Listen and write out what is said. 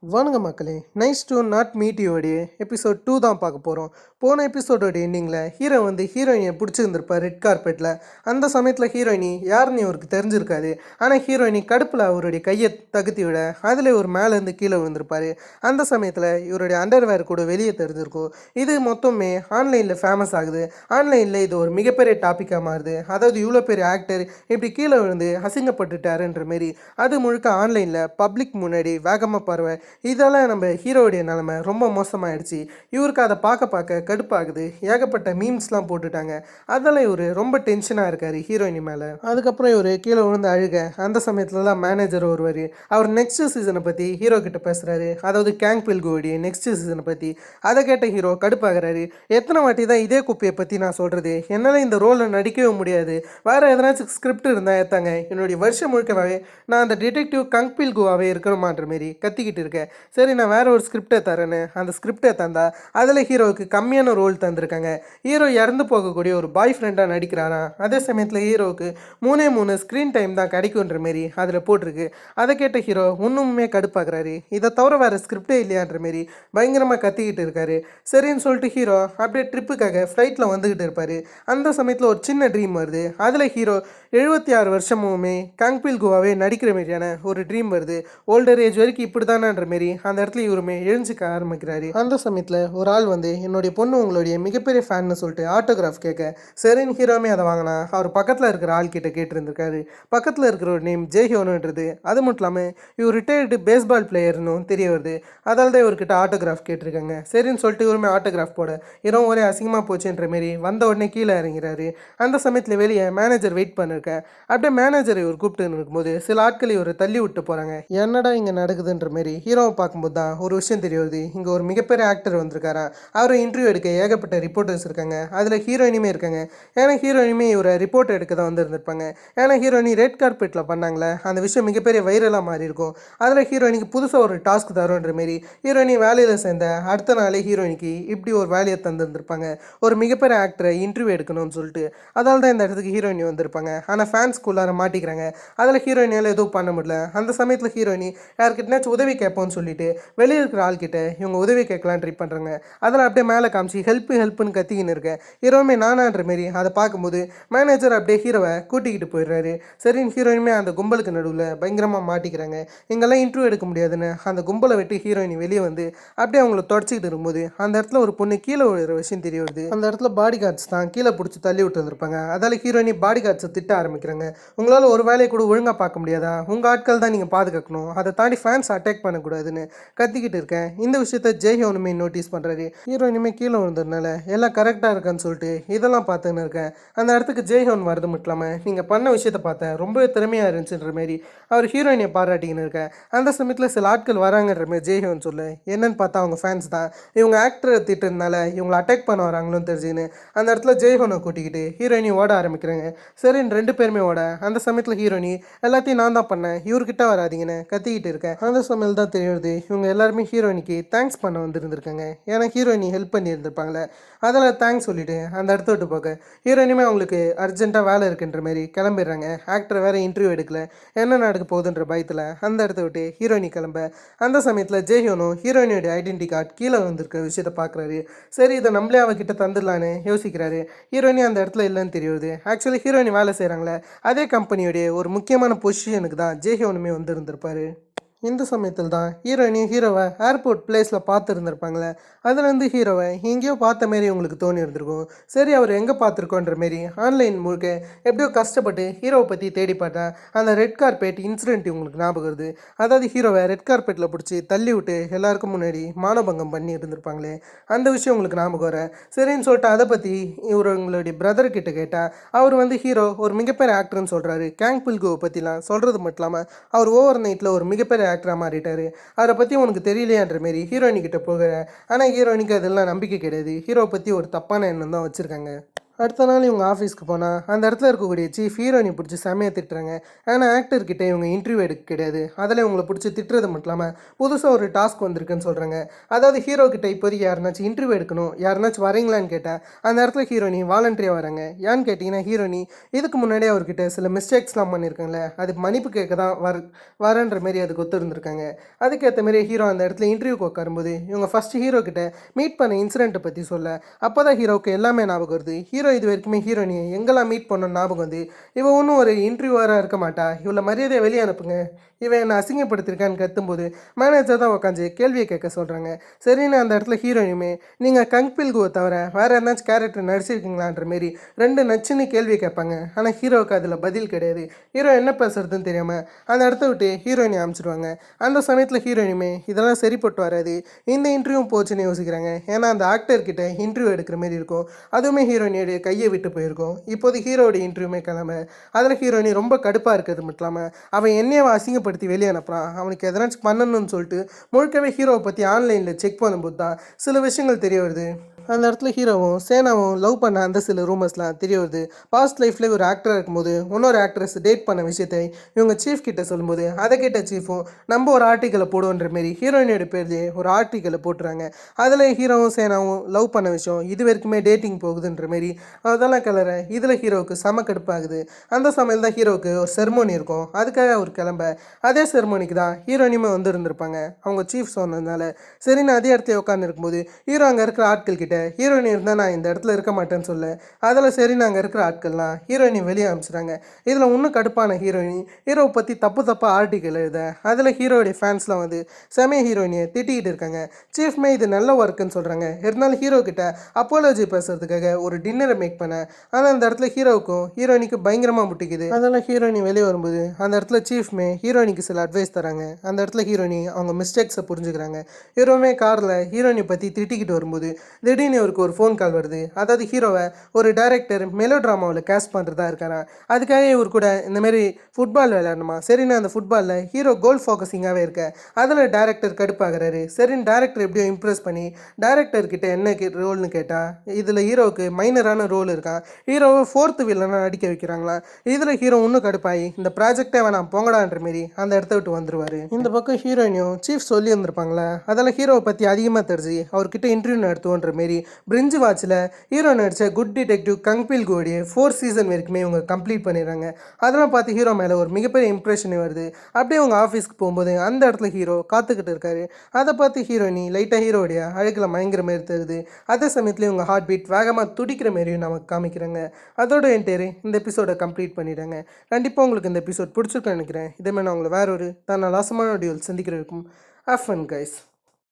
வணக்கம் மக்களே, nice to not meet யோடைய எபிசோட் 2 தான் பார்க்க போகிறோம். போன எபிசோடோட எண்டிங்கில் ஹீரோ வந்து ஹீரோயினை பிடிச்சிருந்துருப்பார் ரெட் கார்பெட்டில். அந்த சமயத்தில் ஹீரோயினி யாருன்னு இவருக்கு தெரிஞ்சிருக்காது. ஆனால் ஹீரோயினி கடுப்பில் அவருடைய கையை தகுத்தி விட அதில் ஒரு மேலேருந்து கீழே விழுந்திருப்பார். அந்த சமயத்தில் இவருடைய அண்டர்வேர் கூட வெளியே தெரிஞ்சிருக்கும். இது மொத்தமே ஆன்லைனில் ஃபேமஸ் ஆகுது. ஆன்லைனில் இது ஒரு மிகப்பெரிய டாப்பிக்காக மாறுது. அதாவது இவ்வளோ பெரிய ஆக்டர் இப்படி கீழே விழுந்து அசிங்கப்பட்டுட்டாருன்ற மாரி அது முழுக்க ஆன்லைனில் பப்ளிக் முன்னாடி வேகமாக பரவ இதெல்லாம் நம்ம ஹீரோவுடைய நிலைமை ரொம்ப மோசமாயிடுச்சு. இவருக்கு அதை பார்க்க கடுப்பாகுது. ஏகப்பட்ட மீம்ஸ்லாம் போட்டுட்டாங்க. அதெல்லாம் இவர் ரொம்ப டென்ஷனாக இருக்கார் ஹீரோயினி மேலே. அதுக்கப்புறம் இவர் கீழே விழுந்து அழுக. அந்த சமயத்துலலாம் மேனேஜர் ஒருவர் அவர் நெக்ஸ்ட் சீசனை பற்றி ஹீரோ கிட்ட பேசுகிறாரு. அதாவது கேங் பில்கோடைய நெக்ஸ்ட் சீசனை பற்றி. அதை கேட்ட ஹீரோ கடுப்பாகிறாரு. எத்தனை வாட்டி தான் இதே குப்பையை பற்றி நான் சொல்கிறது, என்னால் இந்த ரோலில் நடிக்கவே முடியாது, வேறு எதனாச்சும் ஸ்கிரிப்ட் இருந்தால் ஏற்றாங்க, என்னுடைய வருஷம் முழுக்கவே நான் அந்த டிடெக்டிவ் கங் பில்கோவாகவே இருக்கணுமான்ற மாரி கத்திக்கிட்டு இருக்கேன். சரி, நான் வேறு ஒரு ஸ்கிரிப்டை தரேன்னு அந்த ஸ்கிரிப்டை தந்தா அதில் ஹீரோவுக்கு கம்மியான ரோல் தந்திருக்காங்க. ஹீரோ இறந்து போகக்கூடிய ஒரு பாய் ஃப்ரெண்டாக நடிக்கிறாராம். அதே சமயத்தில் ஹீரோவுக்கு 3 ஸ்க்ரீன் டைம் தான் கிடைக்குன்ற மாரி அதில் போட்டிருக்கு. அதை கேட்ட ஹீரோ ஒன்றுமே கடுப்பாக்குறாரு. இதை தவிர வேறு ஸ்கிரிப்டே இல்லையான்ற மாரி பயங்கரமாக கத்திக்கிட்டு இருக்காரு. சரின்னு சொல்லிட்டு ஹீரோ அப்படியே ட்ரிப்புக்காக ஃப்ளைட்டில் வந்துக்கிட்டு இருப்பார். அந்த சமயத்தில் ஒரு சின்ன ட்ரீம் வருது. அதில் ஹீரோ 76 வருஷமுமே கங் பில்கோவாகவே நடிக்கிற மாரியான ஒரு ட்ரீம் வருது. ஓல்டர் ஏஜ் வரைக்கும் இப்படி தானன்ற மாரி அந்த இடத்துல இவருமே எழுஞ்சிக்க ஆரம்பிக்கிறாரு. அந்த சமயத்தில் ஒரு ஆள் வந்து என்னுடைய பொண்ணு உங்களுடைய மிகப்பெரிய ஃபேன்னு சொல்லிட்டு ஆட்டோகிராஃப் கேட்க சரின்னு ஹீரோமே அதை வாங்கினா அவர் பக்கத்தில் இருக்கிற ஆள் கிட்ட கேட்டிருந்திருக்காரு. பக்கத்தில் இருக்கிற ஒரு நேம் ஜேஹியோனுன்றது. அது மட்டும் இல்லாமல் இவர் ரிட்டையர்டு பேஸ்பால் பிளேயர்னு தெரிய வருது. அதால் தான் இவர்கிட்ட ஆட்டோகிராஃப் கேட்டிருக்காங்க. சரின்னு சொல்லிட்டு இவருமே ஆட்டோகிராஃப் போட இரவு ஒரே அசிங்கமாக போச்சுன்ற மாரி வந்த உடனே கீழே இறங்கிறாரு. அந்த சமயத்தில் வெளியே மேனேஜர் வெயிட் பண்ணிருக்கேன். அப்படியே மேனேஜர் இவர் கூப்பிட்டு இருக்கும்போது சில ஆட்கள் இவர் தள்ளி விட்டு போகிறாங்க. என்னடா இங்கே நடக்குதுன்ற மாரி ஹீரோவை பார்க்கும்போது தான் ஒரு விஷயம் தெரிய வருது. இங்கே ஒரு மிகப்பெரிய ஆக்டர் வந்திருக்காரா. அவரை இன்டர்வியூ எடுக்க ஏகப்பட்ட ரிப்போர்ட்டர்ஸ் இருக்காங்க. அதில் ஹீரோயினுமே இருக்காங்க. ஏன்னா ஹீரோயினுமே இவரை ரிப்போர்ட் எடுக்க தான் வந்திருந்திருப்பாங்க. ஏன்னா ஹீரோயினி ரெட் கார்பெட்டில் பண்ணாங்களே அந்த விஷயம் மிகப்பெரிய வைரலாக மாறி இருக்கும். அதில் ஹீரோயினிக்கு புதுசாக ஒரு டாஸ்க் தரும்ன்ற மாரி ஹீரோயினி வேலையில் சேர்ந்த அடுத்த நாளே ஹீரோயினிக்கு இப்படி ஒரு வேலையை தந்துருந்துருப்பாங்க. ஒரு மிகப்பெரிய ஆக்டரை இன்டர்வியூ எடுக்கணும்னு சொல்லிட்டு. அதால் தான் இந்த இடத்துக்கு ஹீரோயினி வந்திருப்பாங்க. ஆனால் ஃபேன்ஸ்குள்ளார மாட்டிக்கிறாங்க. அதில் ஹீரோயினியால் எதுவும் பண்ண முடியல. அந்த சமயத்தில் ஹீரோயினி யார்கிட்டனாச்சும் உதவி கேட்போம்னு சொல்லிட்டு வெளியே இருக்கிற ஆள்கிட்ட இவங்க உதவி கேட்கலான்னு ட்ரை பண்ணுறாங்க. அதில் அப்படியே மேலே காமிச்சு ஹெல்ப்னு கத்திக்கின்னு இருக்கேன். ஹீரோவுமே நானான்ற மாரி அதை பார்க்கும்போது மேனேஜர் அப்படியே ஹீரோவை கூட்டிக்கிட்டு போயிடுறாரு. சரின்னு ஹீரோயினுமே அந்த கும்பலுக்கு நடுவில் பயங்கரமாக மாட்டிக்கிறாங்க. இங்கெல்லாம் இன்டர்வியூ எடுக்க முடியாதுன்னு அந்த கும்பலை விட்டு ஹீரோயினி வெளியே வந்து அப்படியே அவங்கள தொடச்சிக்கிட்டு இருக்கும்போது அந்த இடத்துல ஒரு பொண்ணு கீழே விழுற விஷயம் தெரிய வருது. அந்த இடத்துல பாடி கார்ட்ஸ் தான் கீழே பிடிச்சி தள்ளி விட்டு வந்திருப்பாங்க. அதால் ஹீரோயினி பாடி கார்ட்ஸை திட்ட ஆரம்பிக்கிறாங்க. உங்களால் ஒரு வேலையை கூட ஒழுங்காக பார்க்க முடியாதா? உங்கள் ஆட்கள் தான் நீங்கள் பாதுகாக்கணும், அதை தாண்டி ஃபேன்ஸ் அட்டாக் பண்ணக்கூடாதுன்னு கத்திக்கிட்டு இருக்கேன். இந்த விஷயத்த ஜெய்ஹியோனுமே நோட்டீஸ் பண்ணுறாரு. ஹீரோயினுமே கீழே விழுந்ததுனால எல்லாம் கரெக்டாக இருக்கான்னு சொல்லிட்டு இதெல்லாம் பார்த்துன்னு இருக்கேன். அந்த இடத்துக்கு ஜெய்ஹியோன் வரது மட்டும் இல்லாமல் நீங்கள் பண்ண விஷயத்த பார்த்தேன் ரொம்பவே திறமையாக இருந்துச்சுன்ற மாரி அவர் ஹீரோயினை பாராட்டிக்கின்னு இருக்கேன். அந்த சமயத்தில் சில ஆட்கள் வராங்கன்ற மாரி ஜெய்ஹியோன் சொல்ல என்னன்னு பார்த்தா அவங்க ஃபேன்ஸ் தான். இவங்க ஆக்டரை திட்டுறதுனால இவங்களை அட்டாக் பண்ண வராங்களோன்னு தெரிஞ்சுன்னு அந்த இடத்துல ஜெய்ஹியோனை கூட்டிக்கிட்டு ஹீரோயினி ஓட ஆரம்பிக்கிறாங்க. சரின்னு 2 பேருமே ஓட அந்த சமயத்தில் ஹீரோயினி எல்லாத்தையும் நான் தான் பண்ணேன், இவர்கிட்ட வராதிங்கன்னு கத்திக்கிட்டு இருக்கேன். அந்த சமயத்தில் தான் தெரியுது இவங்க எல்லாருமே ஹீரோயினிக்கு தேங்க்ஸ் பண்ண வந்துருந்துருக்காங்க. ஏன்னா ஹீரோயினி ஹெல்ப் பண்ணி இருந்திருப்பாங்களே, அதில் தேங்க்ஸ் சொல்லிவிட்டு அந்த இடத்த விட்டு போக ஹீரோயினுமே அவங்களுக்கு அர்ஜென்ட்டாக வேலை இருக்குன்ற மாதிரி கிளம்பிடுறாங்க. ஆக்டர் வேறு இன்டர்வியூ எடுக்கல, என்ன நடக்க போகுதுன்ற பயத்தில் அந்த இடத்த விட்டு ஹீரோயினி கிளம்ப அந்த சமயத்தில் ஜெய்ஹியோனும் ஹீரோயினியோட ஐடென்டி கார்டு கீழே வந்திருக்கிற விஷயத்தை பார்க்குறாரு. சரி, இதை நம்மளே அவகிட்ட தந்துடலான்னு யோசிக்கிறாரு. ஹீரோயினி அந்த இடத்துல இல்லைன்னு தெரியுது. ஆக்சுவலி ஹீரோயினி வேலை செய்கிறாங்களே அதே கம்பெனியோடைய ஒரு முக்கியமான பொசிஷனுக்கு தான் ஜெய்ஹியோனுமே வந்திருந்திருப்பாரு. இந்த சமயத்தில் தான் ஹீரோயினையும் ஹீரோவை ஏர்போர்ட் பிளேஸில் பார்த்துருந்துருப்பாங்களே, அதுலேருந்து ஹீரோவை எங்கேயோ பார்த்த மாரி உங்களுக்கு தோணி இருந்திருக்கும். சரி, அவர் எங்கே பார்த்துருக்கோன்ற மாரி ஆன்லைன் முழுக்க எப்படியோ கஷ்டப்பட்டு ஹீரோவை பற்றி தேடி பார்த்தா அந்த ரெட் கார்பெட் இன்சிடென்ட் உங்களுக்கு ஞாபகம் வருது. அதாவது ஹீரோவை ரெட் கார்பெட்டில் பிடிச்சி தள்ளி விட்டு எல்லாருக்கும் முன்னாடி மானபங்கம் பண்ணி இருந்திருப்பாங்களே, அந்த விஷயம் உங்களுக்கு ஞாபகம் வர சரின்னு சொல்லிட்டு அதை பற்றி இவர் உங்களுடைய பிரதர்கிட்ட கேட்டால் அவர் வந்து ஹீரோ ஒரு மிகப்பெரிய ஆக்டர்னு சொல்கிறாரு. கேங் பில்கோவை பற்றிலாம் சொல்கிறது மட்டும் இல்லாமல் அவர் ஓவர் நைட்டில் ஒரு மிகப்பெரிய ஆக்டராக மாறிட்டாரு, அவரை பற்றி உனக்கு தெரியலையான்ற மாரி ஹீரோயினிக்கிட்ட போகிற. ஆனால் ஹீரோயினிக்கு அதெல்லாம் நம்பிக்கை கிடையாது. ஹீரோவை பற்றி ஒரு தப்பான எண்ணம் தான் வச்சுருக்காங்க. அடுத்த நாள் இவங்க ஆஃபீஸ்க்கு போனால் அந்த இடத்துல இருக்கக்கூடிய சீஃப் ஹீரோயினை பிடிச்சி செமையாக திட்டுறாங்க. ஆனால் ஆக்டர்கிட்ட இவங்க இன்டர்வியூ எடுக்க கிடையாது. அதில் இவங்களை பிடிச்சி திட்டுறது மட்டும் இல்லாமல் புதுசாக ஒரு டாஸ்க் வந்திருக்குன்னு சொல்கிறாங்க. அதாவது ஹீரோ கிட்ட இப்போதைக்கு யாருனாச்சும் இன்டர்வியூ எடுக்கணும், யாருனாச்சும் வரீங்களான்னு கேட்டால் அந்த இடத்துல ஹீரோயினி வாலண்டரியாக வராங்க. ஏன்னு கேட்டிங்கன்னா ஹீரோயினி இதுக்கு முன்னாடியே அவர்கிட்ட சில மிஸ்டேக்ஸ்லாம் பண்ணியிருக்காங்களே, அதுக்கு மன்னிப்பு கேட்க தான் வரன்ற மாரி அதுக்கு ஒத்துருந்துருக்காங்க. அதுக்கேற்ற மாரி ஹீரோ அந்த இடத்துல இன்டர்வியூக்கு உட்காரும்போது இவங்க ஃபஸ்ட்டு ஹீரோ கிட்ட மீட் பண்ண இன்சிடென்ட்டை பற்றி சொல்ல அப்போ தான் ஹீரோவுக்கு எல்லாமே ஞாபகம் வருது. ஹீரோ இது வரைக்குமே ஹீரோயினியை எங்கெல்லாம் மீட் பண்ணணும் ஞாபகம் வந்து இவன் ஒன்றும் ஒரு இன்டர்வியூவராக இருக்க மாட்டா, இவ்வளோ மரியாதையை வெளியே அனுப்புங்க, இவன் என்னை அசிங்கப்படுத்திருக்கான்னு கத்தும்போது மேனேஜர் தான் உட்காந்து கேள்வியை கேட்க சொல்கிறாங்க. சரின்னு அந்த இடத்துல ஹீரோயினுமே நீங்கள் கங்பில்குவை தவிர வேறு எதனாச்சும் கேரக்டர் நடிச்சிருக்கீங்களான்ற மாரி 2 நச்சுன்னு கேள்வி கேட்பாங்க. ஆனால் ஹீரோவுக்கு அதில் பதில் கிடையாது. ஹீரோ என்ன பேசுறதுன்னு தெரியாமல் அந்த இடத்த விட்டு ஹீரோயினை அனுப்பிச்சிடுவாங்க. அந்த சமயத்தில் ஹீரோயினுமே இதெல்லாம் சரிப்பட்டு வராது, இந்த இன்டர்வியூ போச்சுன்னு யோசிக்கிறாங்க. ஏன்னா அந்த ஆக்டர்கிட்ட இன்டர்வியூ எடுக்கிற மாரி இருக்கும், அதுவுமே ஹீரோயினியோடைய கையை விட்டு போயிருக்கும். இப்போது ஹீரோடைய இன்டர்வியூமே கிளம்ப அதில் ஹீரோயினி ரொம்ப கடுப்பாக இருக்கிறது மட்டும் இல்லாமல் அவன் என்னையை அசிங்கப்படுத்தி வெளியே அனுப்புகிறான், அவனுக்கு எதனாச்சும் பண்ணணும்னு சொல்லிட்டு முழுக்கவே ஹீரோவை பற்றி ஆன்லைனில் செக் பண்ணும்போது தான் சில விஷயங்கள் தெரிய வருது. அந்த இடத்துல ஹீரோவும் சேனாவும் லவ் பண்ண அந்த சில ரூமர்ஸ்லாம் தெரிய வருது. பாஸ்ட் லைஃப்லேயே ஒரு ஆக்டராக இருக்கும்போது இன்னொரு ஆக்ட்ரஸ் டேட் பண்ண விஷயத்தை இவங்க சீஃப் கிட்ட சொல்லும்போது அதை கேட்ட சீஃபும் நம்ம ஒரு ஆர்டிக்கலை போடுவோன்ற மாரி ஹீரோயினோட பேர்லேயே ஒரு ஆர்டிக்கலை போட்டுறாங்க. அதில் ஹீரோவும் சேனாவும் லவ் பண்ண விஷயம் இது வரைக்குமே டேட்டிங் போகுதுன்ற மாரி அதெல்லாம் கிளற இதில் ஹீரோவுக்கு செம கடுப்பாகுது. அந்த சமையல் தான் ஹீரோவுக்கு ஒரு செர்மோனி இருக்கும், அதுக்காக அவர் கிளம்ப அதே செர்மோனிக்கு தான் ஹீரோயினுமே வந்து இருந்திருப்பாங்க. அவங்க சீஃப் சொன்னதுனால சரின்னு அதே இடத்துல உட்காந்து இருக்கும்போது ஹீரோ அங்கே இருக்கிற ஆட்கள் கிட்ட ஹீரோயினி இருந்தால் நான் இந்த இடத்துல இருக்க மாட்டேன்னு சொல்ல அதில் சரி நாங்கள் இருக்கிற ஆட்கள்லாம் ஹீரோயினி வெளியே அனுப்பிச்சிட்டாங்க. இதில் இன்னும் கடுப்பான ஹீரோயினி ஹீரோவை பற்றி தப்பாக ஆர்டிக்கல் எழுத அதில் ஹீரோடைய ஃபேன்ஸ்லாம் வந்து செமைய ஹீரோயினியை திட்டிகிட்டு இருக்காங்க. சீஃப்மே இது நல்ல ஒர்க்குன்னு சொல்கிறாங்க. இருந்தாலும் ஹீரோ கிட்ட அப்போலஜி பேசுறதுக்காக ஒரு டின்னரை மேக் பண்ண ஆனால் அந்த இடத்துல ஹீரோவுக்கும் ஹீரோயினிக்கு பயங்கரமாக முட்டிக்குது. அதெல்லாம் ஹீரோயினி வெளியே வரும்போது அந்த இடத்துல சீஃப்மே ஹீரோயினிக்கு சில அட்வைஸ் தராங்க. அந்த இடத்துல ஹீரோயினி அவங்க மிஸ்டேக்ஸை புரிஞ்சுக்கிறாங்க. ஹீரோமே காரில் ஹீரோயினை பற்றி திட்டிக்கிட்டு வரும்போது திடீர்னு இவருக்கு ஒரு ஃபோன் கால் வருது. அதாவது ஹீரோவை ஒரு டைரக்டர் மெலோ ட்ராமாவில் கேஸ்ட் பண்ணுறதா இருக்காரா, அதுக்காக இவர் கூட இந்தமாரி ஃபுட்பால் விளையாடணுமா. சரின்னு அந்த ஃபுட்பாலில் ஹீரோ கோல் ஃபோக்கஸிங்காகவே இருக்க அதில் டேரக்டர் கடுப்பாகிறாரு. சரின்னு டேரக்டர் எப்படியோ இம்ப்ரெஸ் பண்ணி டேரக்டர்கிட்ட என்ன ரோல்னு கேட்டால் இதில் ஹீரோவுக்கு மைனரான ரோல் இருக்கான், ஹீரோவை 4th வில்லனாக நடிக்க வைக்கிறாங்களா. இதில் ஹீரோ இன்னும் கடுப்பாகி இந்த ப்ராஜெக்டே வேணாம் போங்கடான்ற மாரி அந்த இடத்த விட்டு வந்துடுவார். இந்த பக்கம் ஹீரோயினையும் சீஃப் சொல்லி இருந்திருப்பாங்களா, அதெல்லாம் ஹீரோவை பற்றி அதிகமாக தெரிஞ்சு அவர்கிட்ட இன்டர்வியூ நடத்துவோன்ற மாரி பிரிஞ்சு வாட்சில் ஹீரோ நடித்த குட் டிடெக்டிவ் கங்பில்குவோடைய 4th சீசன் வரைக்குமே இவங்க கம்ப்ளீட் பண்ணிடுறாங்க. அதெல்லாம் பார்த்து ஹீரோ மேலே ஒரு மிகப்பெரிய இம்ப்ரெஷன் வருது. அப்படியே அவங்க ஆஃபீஸ்க்கு போகும்போது அந்த இடத்துல ஹீரோ காத்துக்கிட்டு இருக்காரு. அதை பார்த்து ஹீரோயினி லைட்டாக ஹீரோடைய அழகில் மயங்கிற மாரி தருது. அதே சமயத்தில் இவங்க ஹார்ட் பீட் வேகமாக துடிக்கிற மாரியும் நமக்கு காமிக்கிறாங்க. அதோட என்டையர் இந்த எபிசோடை கம்ப்ளீட் பண்ணிடுறாங்க. கண்டிப்பாக உங்களுக்கு இந்த எபிசோட் பிடிச்சிருக்குன்னு நினைக்கிறேன். இதே மாதிரி நான் உங்களை வேற ஒரு தன்னால் லாசமான வீடியோவில் சந்திக்கிறதுக்கும் ஹேவ் ஃபன் கைஸ்.